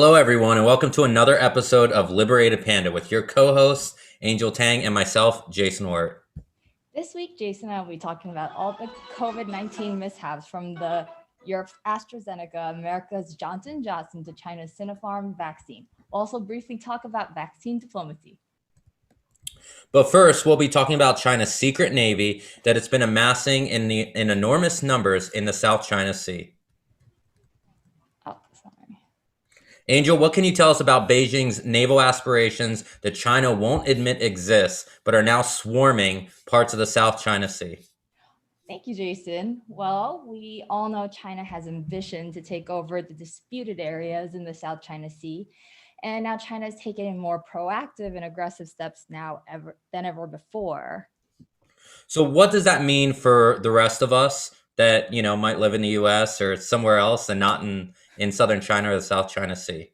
Hello, everyone, and welcome to another episode of Liberated Panda with your co-hosts, Angel Tang, and myself, Jason Wirt. This week, Jason and I will be talking about all the COVID-19 mishaps from the Europe's AstraZeneca, America's Johnson & Johnson to China's Sinopharm vaccine. We'll also briefly talk about vaccine diplomacy. But first, we'll be talking about China's secret navy that it's been amassing in enormous numbers in the South China Sea. Angel, what can you tell us about Beijing's naval aspirations that China won't admit exist, but are now swarming parts of the South China Sea? Thank you, Jason. Well, we all know China has ambition to take over the disputed areas in the South China Sea. And now China is taking more proactive and aggressive steps than ever before. So what does that mean for the rest of us that, might live in the US or somewhere else and not in southern China or the South China Sea?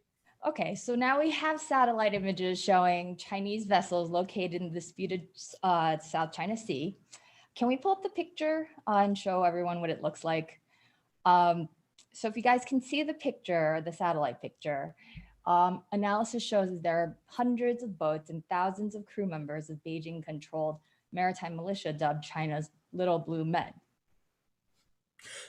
Okay, so now we have satellite images showing Chinese vessels located in the disputed South China Sea. Can we pull up the picture and show everyone what it looks like? So if you guys can see the picture, the satellite picture, analysis shows that there are hundreds of boats and thousands of crew members of Beijing-controlled maritime militia dubbed China's Little Blue Men.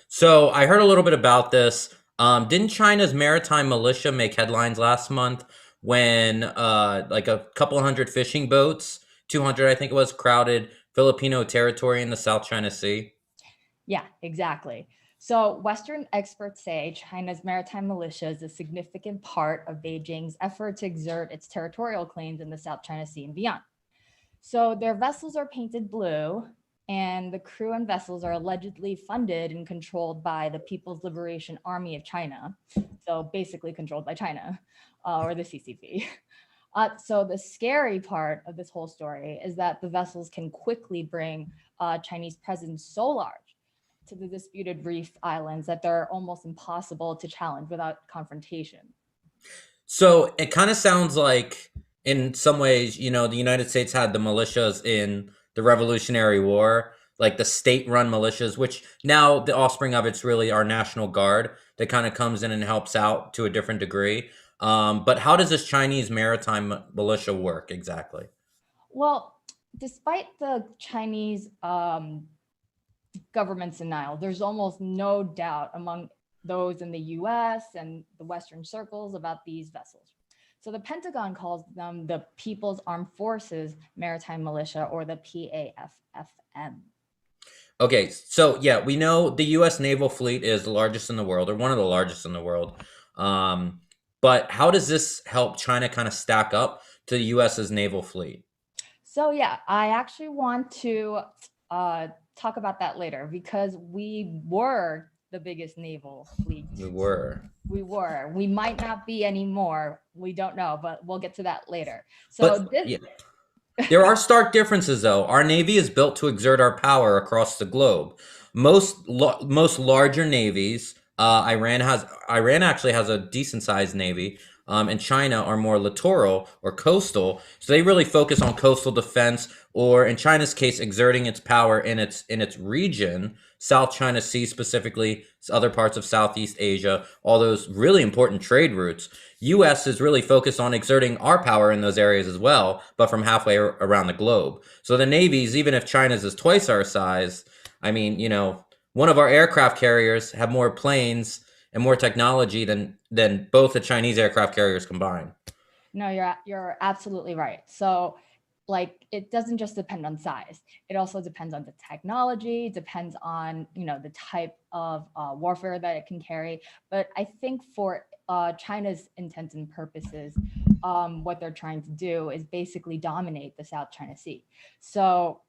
So I heard a little bit about this. Didn't China's maritime militia make headlines last month when like a couple hundred fishing boats, 200 I think it was, crowded Filipino territory in the South China Sea? Yeah, exactly. So Western experts say China's maritime militia is a significant part of Beijing's effort to exert its territorial claims in the South China Sea and beyond. So their vessels are painted blue, and the crew and vessels are allegedly funded and controlled by the People's Liberation Army of China. So basically controlled by China or the CCP. So the scary part of this whole story is that the vessels can quickly bring Chinese presence so large to the disputed reef islands that they're almost impossible to challenge without confrontation. So it kind of sounds like, in some ways, the United States had the militias in the Revolutionary War, like the state-run militias, which now the offspring of it's really our National Guard that kind of comes in and helps out to a different degree. But how does this Chinese maritime militia work exactly? Well, despite the Chinese government's denial, there's almost no doubt among those in the US and the Western circles about these vessels. So the Pentagon calls them the People's Armed Forces Maritime Militia, or the PAFFM. Okay, so yeah, we know the US naval fleet is the largest in the world, or one of the largest in the world. But how does this help China kind of stack up to the US's naval fleet? So yeah, I actually want to talk about that later, because we were the biggest naval fleet. We were. We might not be anymore. We don't know, but we'll get to that later. So there are stark differences, though. Our Navy is built to exert our power across the globe. Most larger navies, Iran actually has a decent-sized Navy, and China are more littoral or coastal. So they really focus on coastal defense, or in China's case, exerting its power in its region, South China Sea specifically, other parts of Southeast Asia, all those really important trade routes. U.S. is really focused on exerting our power in those areas as well, but from halfway around the globe. So the navies, even if China's is twice our size, I mean, one of our aircraft carriers have more planes and more technology than both the Chinese aircraft carriers combined. No, you're absolutely right. So it doesn't just depend on size. It also depends on the technology, depends on, the type of warfare that it can carry. But I think for China's intents and purposes, what they're trying to do is basically dominate the South China Sea. So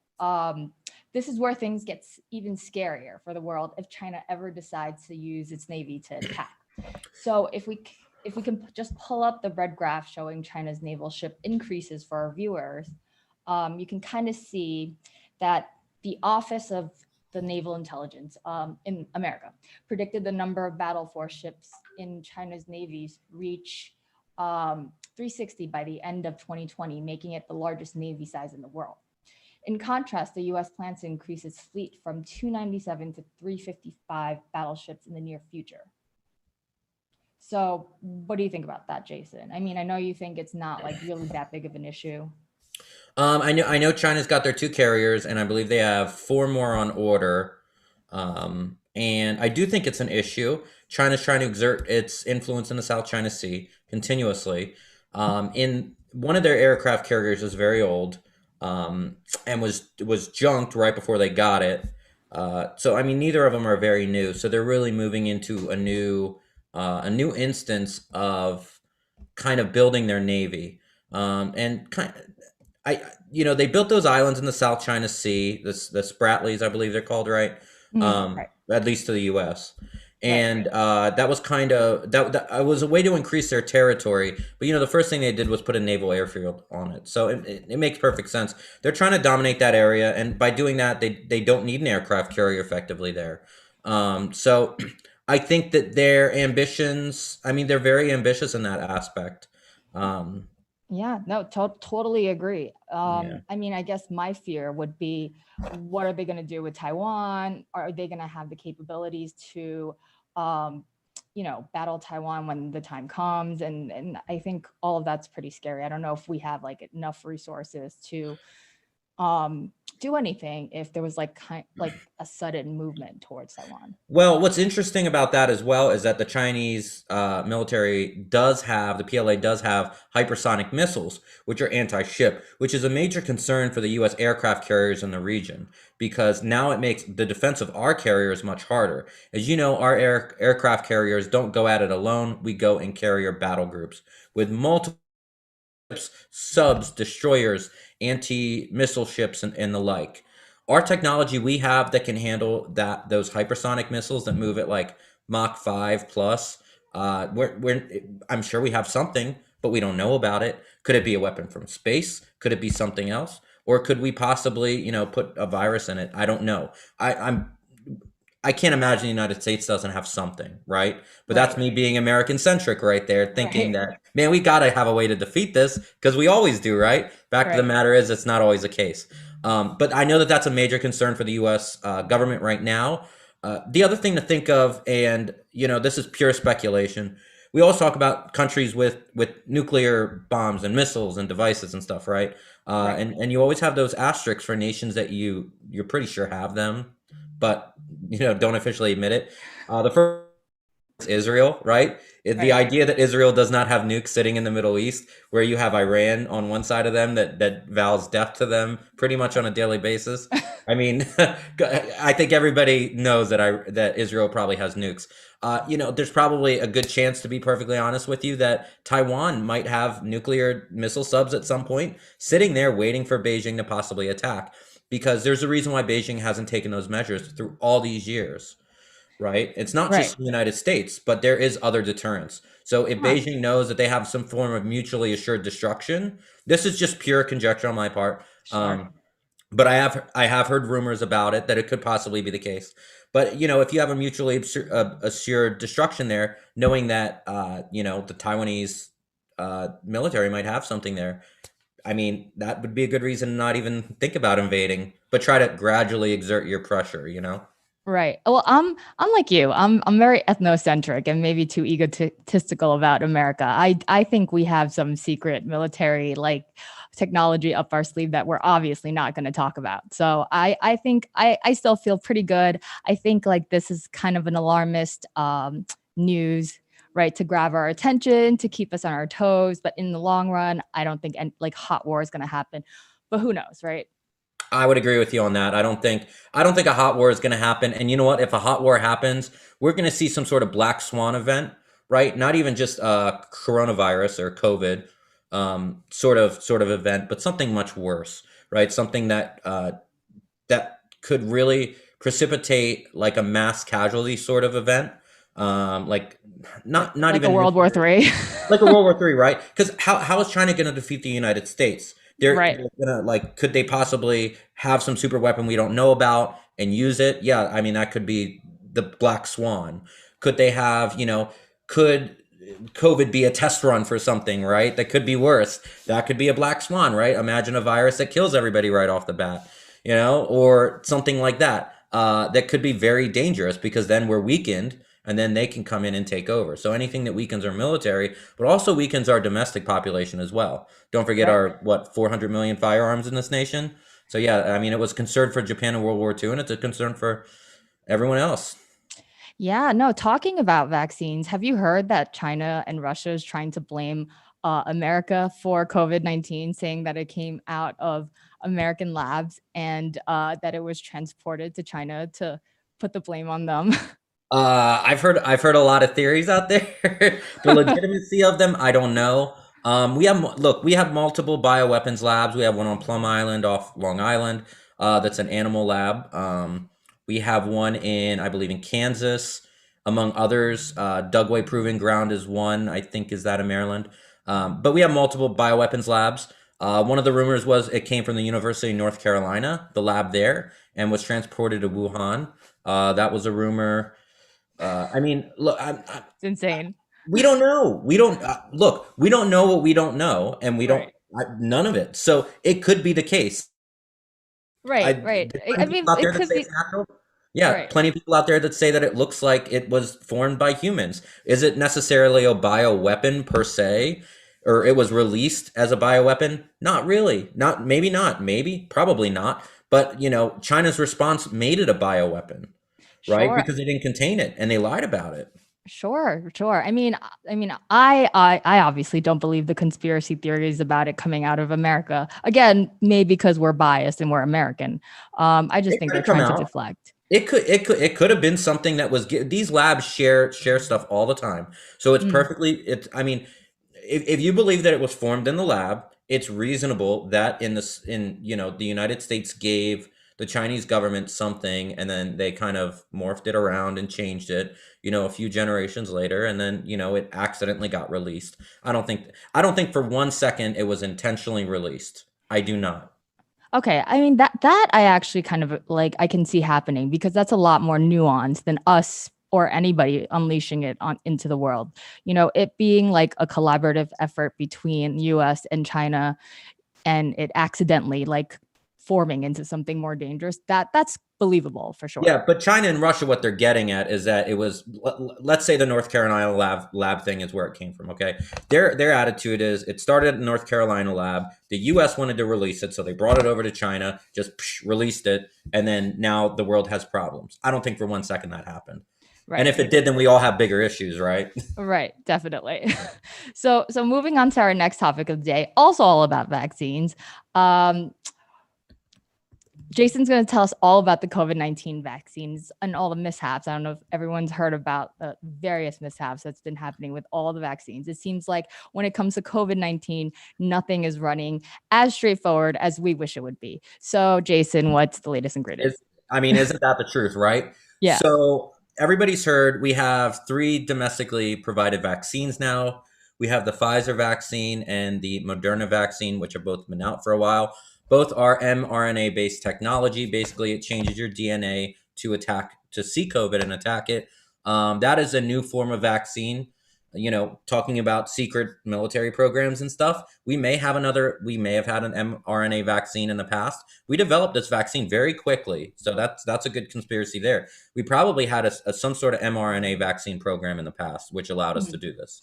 this is where things get even scarier for the world if China ever decides to use its Navy to attack. So if we can just pull up the red graph showing China's naval ship increases for our viewers, you can kind of see that the Office of the Naval Intelligence in America predicted the number of battle force ships in China's navies reach 360 by the end of 2020, making it the largest Navy size in the world. In contrast, the US plans to increase its fleet from 297 to 355 battleships in the near future. So what do you think about that, Jason? I mean, I know you think it's not like really that big of an issue. I know China's got their 2 carriers, and I believe they have 4 more on order. And I do think it's an issue. China's trying to exert its influence in the South China Sea continuously. In one of their aircraft carriers is very old, and was junked right before they got it. So I mean, neither of them are very new. So they're really moving into a new instance of kind of building their navy. And they built those islands in the South China Sea, the Spratlys, I believe they're called, right? Right. At least to the U.S. And that was kind of that was a way to increase their territory. But the first thing they did was put a naval airfield on it, so it makes perfect sense. They're trying to dominate that area, and by doing that, they don't need an aircraft carrier effectively there. So I think that their ambitions, I mean, they're very ambitious in that aspect. Yeah, no, totally agree. Yeah. I mean, I guess my fear would be, what are they going to do with Taiwan? Are they going to have the capabilities to, battle Taiwan when the time comes? And I think all of that's pretty scary. I don't know if we have like enough resources to do anything if there was like a sudden movement towards Taiwan. Well, what's interesting about that as well is that the Chinese military does have, the PLA does have hypersonic missiles, which are anti-ship, which is a major concern for the U.S. aircraft carriers in the region, because now it makes the defense of our carriers much harder. As you know, our aircraft carriers don't go at it alone. We go in carrier battle groups with multiple ships, subs, destroyers, anti-missile ships, and the like. Our technology we have that can handle those hypersonic missiles that move at like Mach 5 plus. I'm sure we have something, but we don't know about it. Could it be a weapon from space? Could it be something else? Or could we possibly, put a virus in it? I don't know. I can't imagine the United States doesn't have something, right? But that's me being American centric right there, thinking that, man, we got to have a way to defeat this, because we always do, right? Fact of the matter is, it's not always the case. But I know that that's a major concern for the U.S. Government right now. The other thing to think of, and this is pure speculation, we always talk about countries with nuclear bombs and missiles and devices and stuff, right? And you always have those asterisks for nations that you're pretty sure have them, but don't officially admit it. The first is Israel, right? The idea that Israel does not have nukes sitting in the Middle East, where you have Iran on one side of them that vows death to them pretty much on a daily basis. I mean, I think everybody knows that Israel probably has nukes. There's probably a good chance, to be perfectly honest with you, that Taiwan might have nuclear missile subs at some point sitting there waiting for Beijing to possibly attack, because there's a reason why Beijing hasn't taken those measures through all these years. Right? It's not just the United States, but there is other deterrence. So if Beijing knows that they have some form of mutually assured destruction, this is just pure conjecture on my part. Sure. But I have heard rumors about it, that it could possibly be the case. But if you have a mutually assured destruction there, knowing that the Taiwanese military might have something there, I mean, that would be a good reason to not even think about invading, but try to gradually exert your pressure. Right. Well, I'm like you. I'm very ethnocentric and maybe too egotistical about America. I think we have some secret military technology up our sleeve that we're obviously not going to talk about. So I think I still feel pretty good. I think this is kind of an alarmist news, right, to grab our attention, to keep us on our toes. But in the long run, I don't think hot war is going to happen. But who knows, right? I would agree with you on that. I don't think a hot war is going to happen. And you know what? If a hot war happens, we're going to see some sort of black swan event, right? Not even just coronavirus or COVID sort of event, but something much worse, right? Something that could really precipitate like a mass casualty sort of event, not even a World War III, like a World War III, right? Because how is China going to defeat the United States? They're gonna could they possibly have some super weapon we don't know about and use it? Yeah, I mean, that could be the black swan. Could they have, could COVID be a test run for something, right? That could be worse. That could be a black swan, right? Imagine a virus that kills everybody right off the bat, or something like that. That could be very dangerous, because then we're weakened and then they can come in and take over. So anything that weakens our military, but also weakens our domestic population as well. Don't forget our, 400 million firearms in this nation. So yeah, I mean, it was a concern for Japan in World War II, and it's a concern for everyone else. Yeah, no, talking about vaccines, have you heard that China and Russia is trying to blame America for COVID-19, saying that it came out of American labs and that it was transported to China to put the blame on them? I've heard a lot of theories out there. The legitimacy of them, I don't know. We have multiple bioweapons labs. We have one on Plum Island off Long Island. That's an animal lab. We have one I believe in Kansas, among others. Dugway Proving Ground is one, I think, is that in Maryland. But we have multiple bioweapons labs. One of the rumors was it came from the University of North Carolina, the lab there, and was transported to Wuhan. That was a rumor. I mean, look, It's insane. We don't know. We don't look. We don't know what we don't know, and we don't none of it. So it could be the case. Right. I mean, it could be natural. Yeah, plenty of people out there that say that it looks like it was formed by humans. Is it necessarily a bioweapon per se, or it was released as a bioweapon? Not really. Maybe, probably not. But China's response made it a bioweapon. Right, because they didn't contain it and they lied about it. Sure. I mean, I obviously don't believe the conspiracy theories about it coming out of America. Again, maybe because we're biased and we're American. I just think they're trying to deflect. It could have been something that was. These labs share stuff all the time, so it's perfectly. I mean, if you believe that it was formed in the lab, it's reasonable that the United States gave the Chinese government something, and then they kind of morphed it around and changed it, a few generations later, and then, it accidentally got released. I don't think for 1 second it was intentionally released. I do not. Okay. I mean, that I actually kind of I can see happening, because that's a lot more nuanced than us or anybody unleashing it into the world. It being like a collaborative effort between US and China, and it accidentally forming into something more dangerous, that's believable for sure. Yeah, but China and Russia, what they're getting at is that it was, let's say the North Carolina lab thing is where it came from, okay? Their attitude is it started at the North Carolina lab. The US wanted to release it, so they brought it over to China, just released it, and then now the world has problems. I don't think for 1 second that happened. Right. And if it did, then we all have bigger issues, right? Right, definitely. So moving on to our next topic of the day, also all about vaccines. Jason's going to tell us all about the COVID-19 vaccines and all the mishaps. I don't know if everyone's heard about the various mishaps that's been happening with all the vaccines. It seems like when it comes to COVID-19, nothing is running as straightforward as we wish it would be. So, Jason, what's the latest ingredient? Isn't that the truth, right? Yeah. So everybody's heard we have 3 domestically provided vaccines now. We have the Pfizer vaccine and the Moderna vaccine, which have both been out for a while. Both are mRNA-based technology. Basically, it changes your DNA to see COVID and attack it. That is a new form of vaccine. Talking about secret military programs and stuff. We may have had an mRNA vaccine in the past. We developed this vaccine very quickly, so that's a good conspiracy there. We probably had some sort of mRNA vaccine program in the past, which allowed us to do this.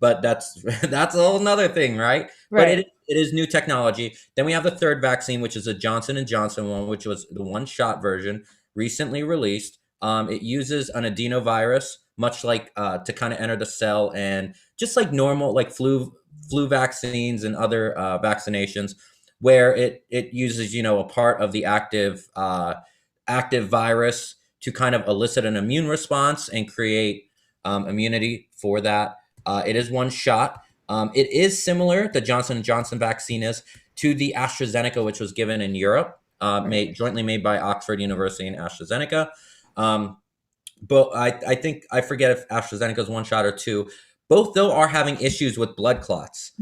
But that's a whole nother thing, right? But it is new technology. Then we have the third vaccine, which is a Johnson & Johnson one, which was the one-shot version, recently released. It uses an adenovirus, much like to kind of enter the cell, and just like normal, like flu vaccines and other vaccinations, where it uses a part of the active virus to kind of elicit an immune response and create immunity for that. It is one shot. It is similar, the Johnson & Johnson vaccine is, to the AstraZeneca, which was given in Europe, jointly made by Oxford University and AstraZeneca. But I forget if AstraZeneca is one shot or 2. Both, though, are having issues with blood clots.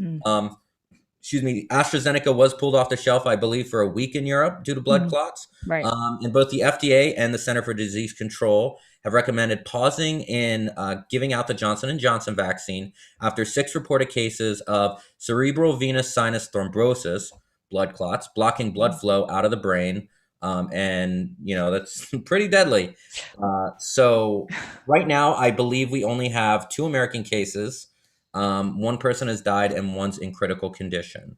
AstraZeneca was pulled off the shelf, I believe, for a week in Europe due to blood clots. Right. And both the FDA and the Center for Disease Control have recommended pausing in giving out the Johnson & Johnson vaccine after 6 reported cases of cerebral venous sinus thrombosis, blood clots, blocking blood flow out of the brain, And that's pretty deadly. So right now, I believe we only have 2 American cases. One person has died and one's in critical condition.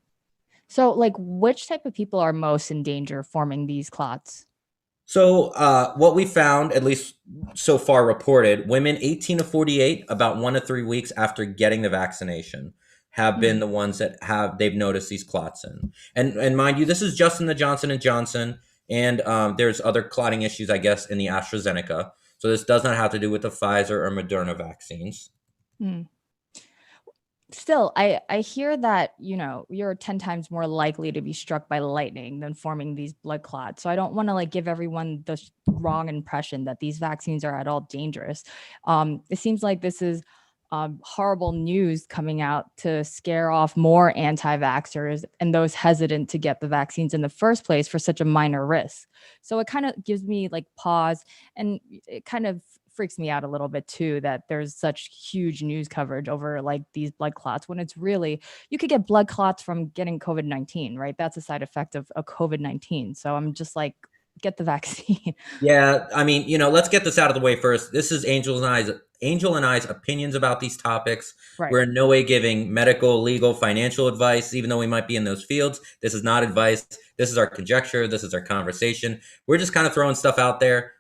So, like, which type of people are most in danger of forming these clots? So what we found, at least so far reported, women 18 to 48, about 1 to 3 weeks after getting the vaccination, have been the ones that they've noticed these clots in. And mind you, this is just in the Johnson & Johnson, and there's other clotting issues, I guess, in the AstraZeneca. So this does not have to do with the Pfizer or Moderna vaccines. Hmm. Still, I hear that, you're 10 times more likely to be struck by lightning than forming these blood clots. So I don't want to give everyone the wrong impression that these vaccines are at all dangerous. It seems like this is horrible news coming out to scare off more anti-vaxxers and those hesitant to get the vaccines in the first place for such a minor risk. So it kind of gives me pause, and it kind of freaks me out a little bit too that there's such huge news coverage over these blood clots when it's really, you could get blood clots from getting COVID-19, right? That's a side effect of a COVID-19. So I'm just get the vaccine. Yeah, I mean, let's get this out of the way first. This is Angel and I's opinions about these topics. Right. We're in no way giving medical, legal, financial advice, even though we might be in those fields. This is not advice. This is our conjecture. This is our conversation. We're just kind of throwing stuff out there,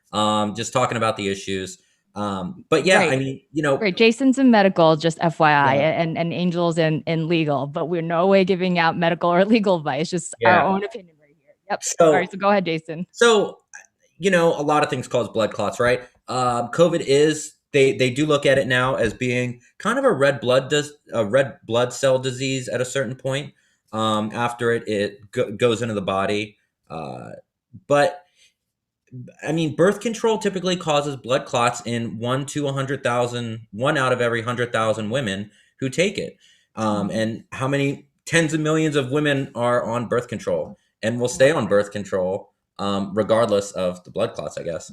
just talking about the issues. But yeah, Right. I mean, Right. Jason's in medical, just FYI, Yeah. and Angel's in legal, but we're no way giving out medical or legal advice, just our own opinion right here. Yep. All right. So go ahead, Jason. So, a lot of things cause blood clots, right? COVID is, they do look at it now as being kind of a red blood cell disease at a certain point. After it goes into the body. But I mean, birth control typically causes blood clots in 1 to 100,000, 1 out of every 100,000 women who take it. And how many tens of millions of women are on birth control and will stay on birth control regardless of the blood clots, I guess.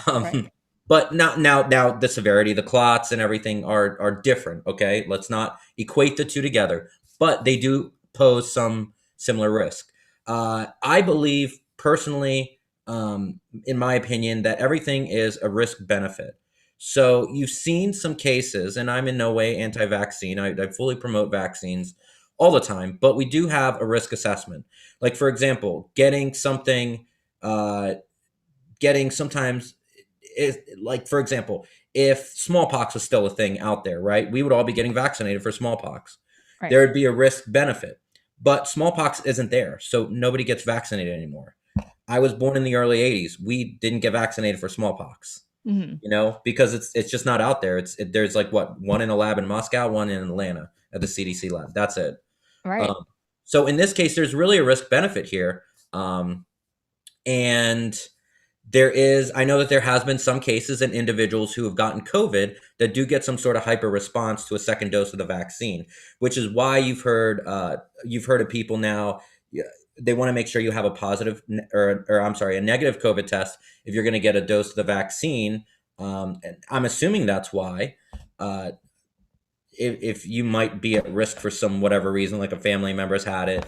Right. But now the severity of the clots and everything are different. Okay, let's not equate the two together, but they do pose some similar risk. I believe personally, in my opinion, that everything is a risk benefit. So you've seen some cases, and I'm in no way anti-vaccine. I fully promote vaccines all the time, but we do have a risk assessment. Like, for example, getting something, sometimes, for example, if smallpox was still a thing out there, right, we would all be getting vaccinated for smallpox. Right. There would be a risk benefit, but smallpox isn't there, so nobody gets vaccinated anymore. I was born in the early 80s. We didn't get vaccinated for smallpox, because it's just not out there. There's one in a lab in Moscow, one in Atlanta at the CDC lab. That's it. Right. So in this case, there's really a risk benefit here. And I know that there has been some cases in individuals who have gotten COVID that do get some sort of hyper response to a second dose of the vaccine, which is why you've heard of people now. They want to make sure you have a positive a negative COVID test if you're going to get a dose of the vaccine. And I'm assuming that's why, if you might be at risk for some whatever reason, like a family member's had it,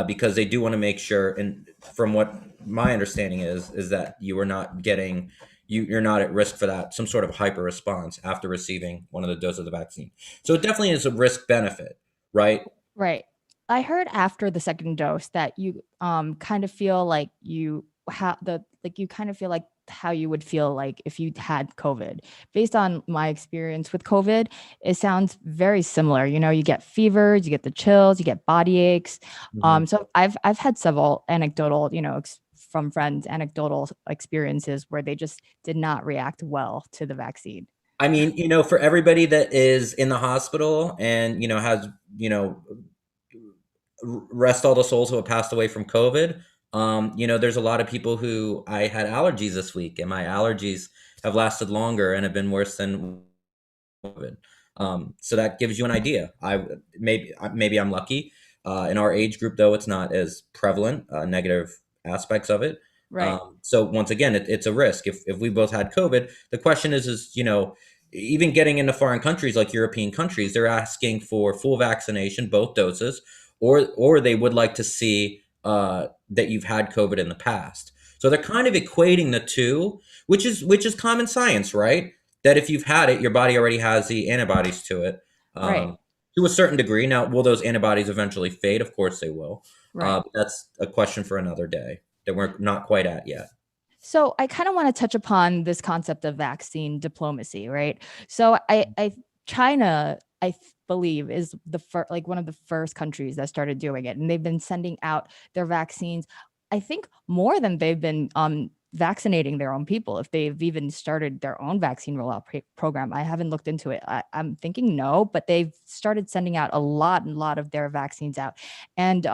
because they do want to make sure. And from what my understanding is that you're not at risk for that, some sort of hyper response after receiving one of the doses of the vaccine. So it definitely is a risk benefit, right? Right. I heard after the second dose that you kind of feel like you have you kind of feel like how you would feel like if you had COVID. Based on my experience with COVID, it sounds very similar. You get fevers, you get the chills, you get body aches. So I've had several anecdotal, from friends, anecdotal experiences where they just did not react well to the vaccine. I mean, for everybody that is in the hospital and, has, rest all the souls who have passed away from COVID. There's a lot of people who I had allergies this week, and my allergies have lasted longer and have been worse than COVID. So that gives you an idea. Maybe I'm lucky. In our age group, though, it's not as prevalent, negative aspects of it. Right. So once again, it's a risk. If we both had COVID, the question is, even getting into foreign countries like European countries, they're asking for full vaccination, both doses, or they would like to see that you've had COVID in the past. So they're kind of equating the two, which is common science, right? That if you've had it, your body already has the antibodies to it, Right. to a certain degree. Now, will those antibodies eventually fade? Of course they will. Right. That's a question for another day that we're not quite at yet. So I kind of want to touch upon this concept of vaccine diplomacy, right? So China, believe, is the one of the first countries that started doing it, and they've been sending out their vaccines, I think, more than they've been vaccinating their own people. If they've even started their own vaccine rollout program, I haven't looked into it. I'm thinking no, but they've started sending out a lot of their vaccines out, and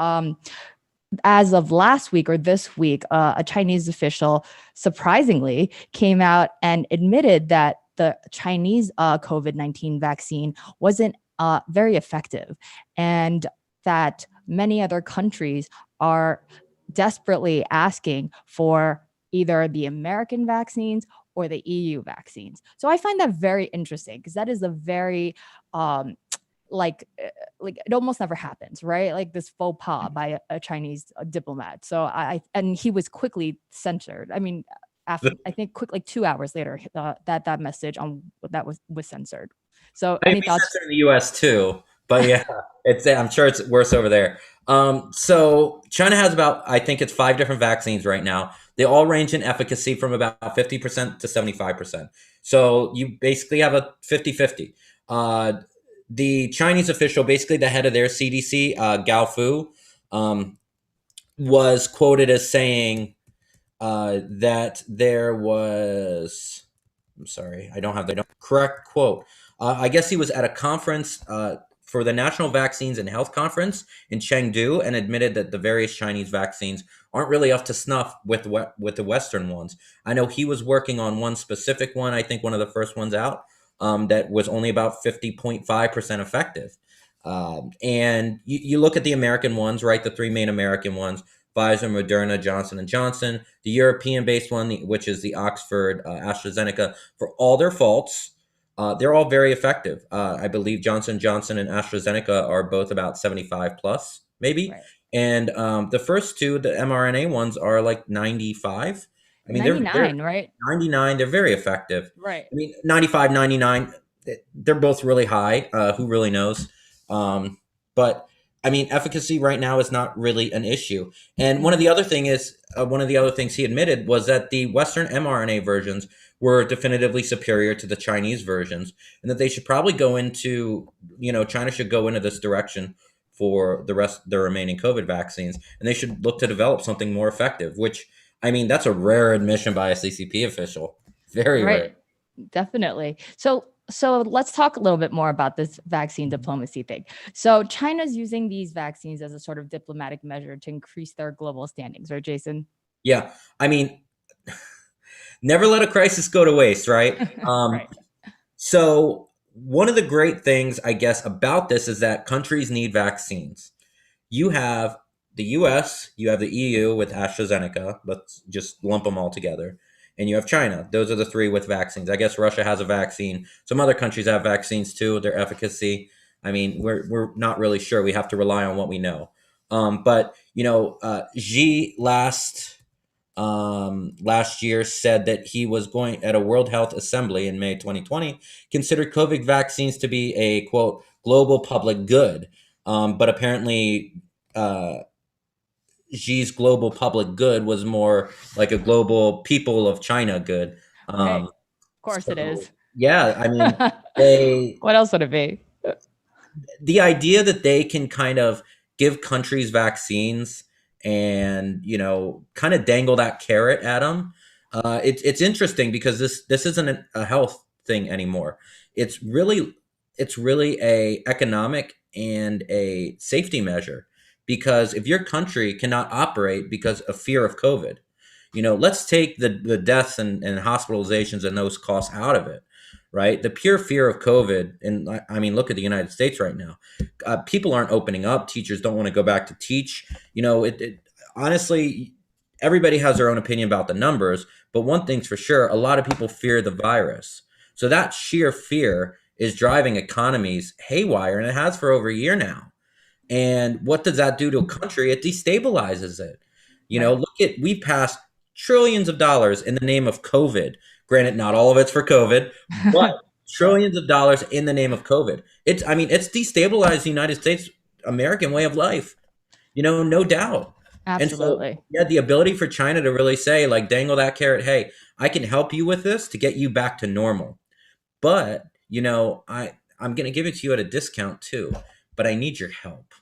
as of last week or this week, a Chinese official surprisingly came out and admitted that the Chinese COVID-19 vaccine wasn't very effective, and that many other countries are desperately asking for either the American vaccines or the EU vaccines. So I find that very interesting, because that is a very like it almost never happens, right? Like this faux pas by a Chinese diplomat. So and he was quickly censored. I mean, after I think like 2 hours later, that message on that was censored. So any thoughts? Censored in the U.S. too, but yeah, I'm sure it's worse over there. So China has about, I think it's 5 different vaccines right now. They all range in efficacy from about 50% to 75%. So you basically have a 50-50. The Chinese official, basically the head of their CDC, Gao Fu, was quoted as saying that there was, I'm sorry, I don't have the correct quote. I guess he was at a conference for the National Vaccines and Health Conference in Chengdu, and admitted that the various Chinese vaccines aren't really up to snuff with the Western ones. I know he was working on one specific one, I think one of the first ones out, that was only about 50.5% effective. And you look at the American ones, right? The 3 main American ones: Pfizer, Moderna, Johnson & Johnson. The European-based one, which is the Oxford, AstraZeneca. For all their faults, they're all very effective. I believe Johnson & Johnson and AstraZeneca are both about 75 plus, maybe. Right. And the first 2, the mRNA ones, are like 95. I mean, 99, right? 99, they're very effective. Right. I mean, 95, 99, they're both really high. Who really knows? But I mean, efficacy right now is not really an issue. And one of the other things he admitted was that the Western mRNA versions were definitively superior to the Chinese versions, and that they should probably go into, China should go into this direction for the remaining COVID vaccines, and they should look to develop something more effective, which, I mean, that's a rare admission by a CCP official. Very rare. Definitely. So let's talk a little bit more about this vaccine diplomacy thing. So China's using these vaccines as a sort of diplomatic measure to increase their global standings, right, Jason? Yeah. I mean, never let a crisis go to waste, right? Right. So one of the great things, I guess, about this is that countries need vaccines. You have the US, you have the EU with AstraZeneca. Let's just lump them all together. And you have China. Those are the 3 with vaccines. I guess Russia has a vaccine. Some other countries have vaccines too. Their efficacy, I mean, we're not really sure. We have to rely on what we know. But Xi last year said that he was going at a World Health Assembly in May 2020, considered COVID vaccines to be a, quote, global public good. But apparently, Xi's global public good was more like a global people of China good. Of course it is. Yeah, I mean, what else would it be? The idea that they can kind of give countries vaccines and, kind of dangle that carrot at them. It's interesting, because this isn't a health thing anymore. It's really a economic and a safety measure. Because if your country cannot operate because of fear of COVID, let's take the deaths and hospitalizations and those costs out of it, right? The pure fear of COVID, and I mean, look at the United States right now. People aren't opening up. Teachers don't want to go back to teach. Honestly, everybody has their own opinion about the numbers, but one thing's for sure, a lot of people fear the virus. So that sheer fear is driving economies haywire, and it has for over a year now. And what does that do to a country? It destabilizes it. Look at, we passed trillions of dollars in the name of COVID. Granted, not all of it's for COVID, but trillions of dollars in the name of COVID. It's destabilized the United States American way of life, no doubt. Absolutely. And so, yeah, the ability for China to really say, like, dangle that carrot, hey, I can help you with this to get you back to normal. But, I'm going to give it to you at a discount too, but I need your help.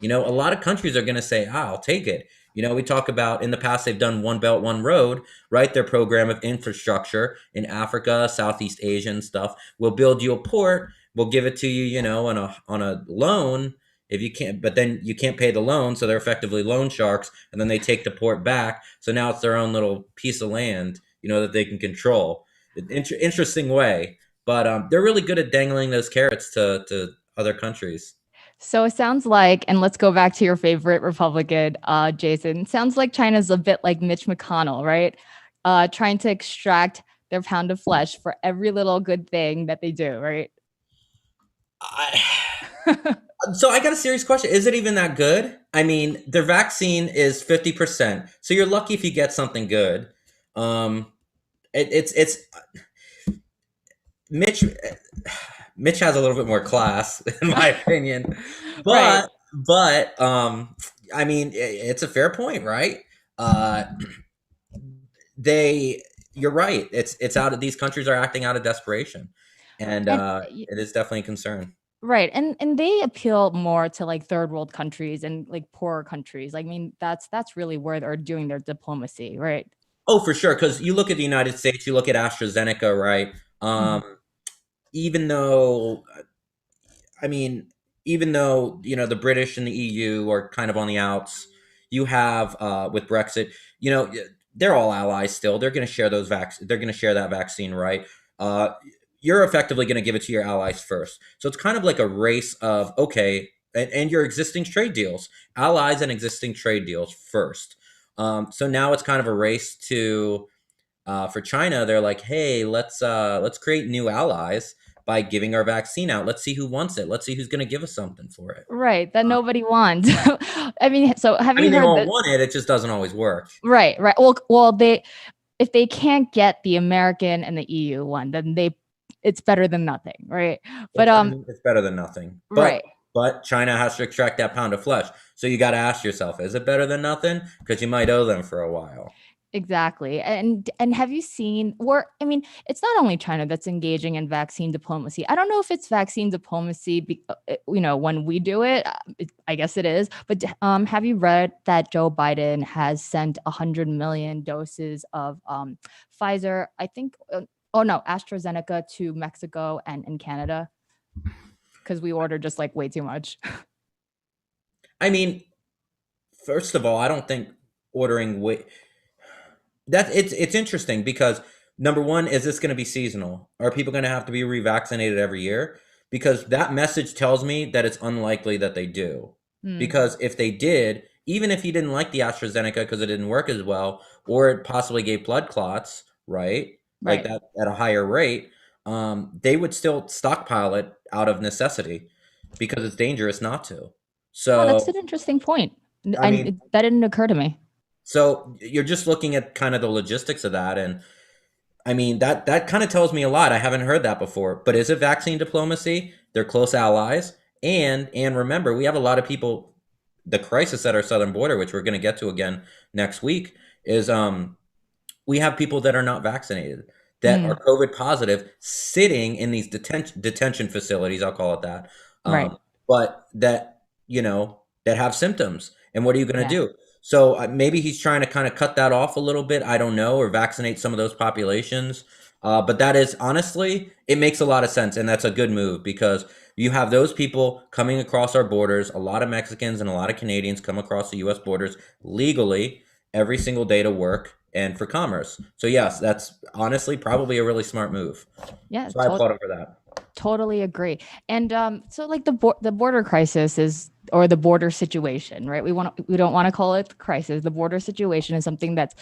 A lot of countries are going to say, I'll take it. We talk about in the past, they've done One Belt, One Road, right? Their program of infrastructure in Africa, Southeast Asia and stuff. We'll build you a port. We'll give it to you, on a loan if you can't, but then you can't pay the loan. So they're effectively loan sharks. And then they take the port back. So now it's their own little piece of land, that they can control. Interesting way. But they're really good at dangling those carrots to other countries. So it sounds like, and let's go back to your favorite Republican, Jason. Sounds like China's a bit like Mitch McConnell, right? Trying to extract their pound of flesh for every little good thing that they do, right? So I got a serious question. Is it even that good? I mean, their vaccine is 50%. So you're lucky if you get something good. It's Mitch has a little bit more class, in my opinion. But I mean, it's a fair point, right? You're right. It's out of, these countries are acting out of desperation, and it is definitely a concern. Right. And they appeal more to like third world countries and like poorer countries. I mean, that's really where they're doing their diplomacy, right? Oh, for sure. Because you look at the United States, you look at AstraZeneca, right? Even though the British and the EU are kind of on the outs, you have with Brexit, they're all allies still. They're going to share they're going to share that vaccine, right? You're effectively going to give it to your allies first. So it's kind of like a race of, okay, and your existing trade deals, allies and existing trade deals first. So now it's kind of a race to, for China, they're like, hey, let's create new allies by giving our vaccine out. Let's see who wants it. Let's see who's going to give us something for it. Right. That nobody wants. I mean, so have you heard they all that? want it. It just doesn't always work. Right. Well, if they can't get the American and the EU one, then it's better than nothing, right? But it's better than nothing. Right. But China has to extract that pound of flesh. So you got to ask yourself, is it better than nothing? Because you might owe them for a while. Exactly. And have you seen it's not only China that's engaging in vaccine diplomacy. I don't know if it's vaccine diplomacy, when we do it, I guess it is. But have you read that Joe Biden has sent 100 million doses of Pfizer, I think, AstraZeneca to Mexico and Canada? Because we ordered just like way too much. I mean, first of all, I don't think ordering it's interesting because number one, is this going to be seasonal? Are people going to have to be revaccinated every year? Because that message tells me that it's unlikely that they do. Because if they did, even if you didn't like the AstraZeneca because it didn't work as well, or it possibly gave blood clots, right? Like that at a higher rate, they would still stockpile it out of necessity because it's dangerous not to. So that's an interesting point. That didn't occur to me. So you're just looking at kind of the logistics of that. And I mean, that kind of tells me a lot. I haven't heard that before. But is it vaccine diplomacy? They're close allies. And remember, we have a lot of people, the crisis at our southern border, which we're going to get to again next week, is we have people that are not vaccinated, that are COVID positive, sitting in these detention facilities, I'll call it that. But that, that have symptoms. And what are you going to do? So maybe he's trying to kind of cut that off a little bit. I don't know, or vaccinate some of those populations. But that is, honestly, it makes a lot of sense. And that's a good move because you have those people coming across our borders. A lot of Mexicans and a lot of Canadians come across the U.S. borders legally every single day to work and for commerce. So yes, that's honestly probably a really smart move. Yeah. So I applaud him for that. Totally agree. And so like the border crisis is, or the border situation, right? We don't want to call it the crisis. The border situation is something that's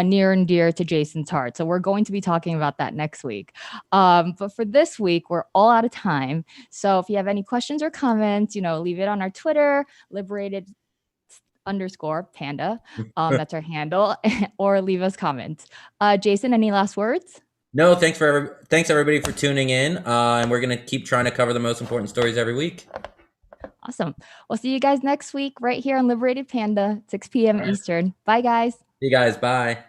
near and dear to Jason's heart. So we're going to be talking about that next week. But for this week, we're all out of time. So if you have any questions or comments, leave it on our Twitter, Liberated _panda. That's our handle, or leave us comments. Jason, any last words? No, thanks everybody for tuning in. And we're going to keep trying to cover the most important stories every week. Awesome. We'll see you guys next week right here on Liberated Panda, 6 p.m. Eastern. Bye, guys. See you guys. Bye.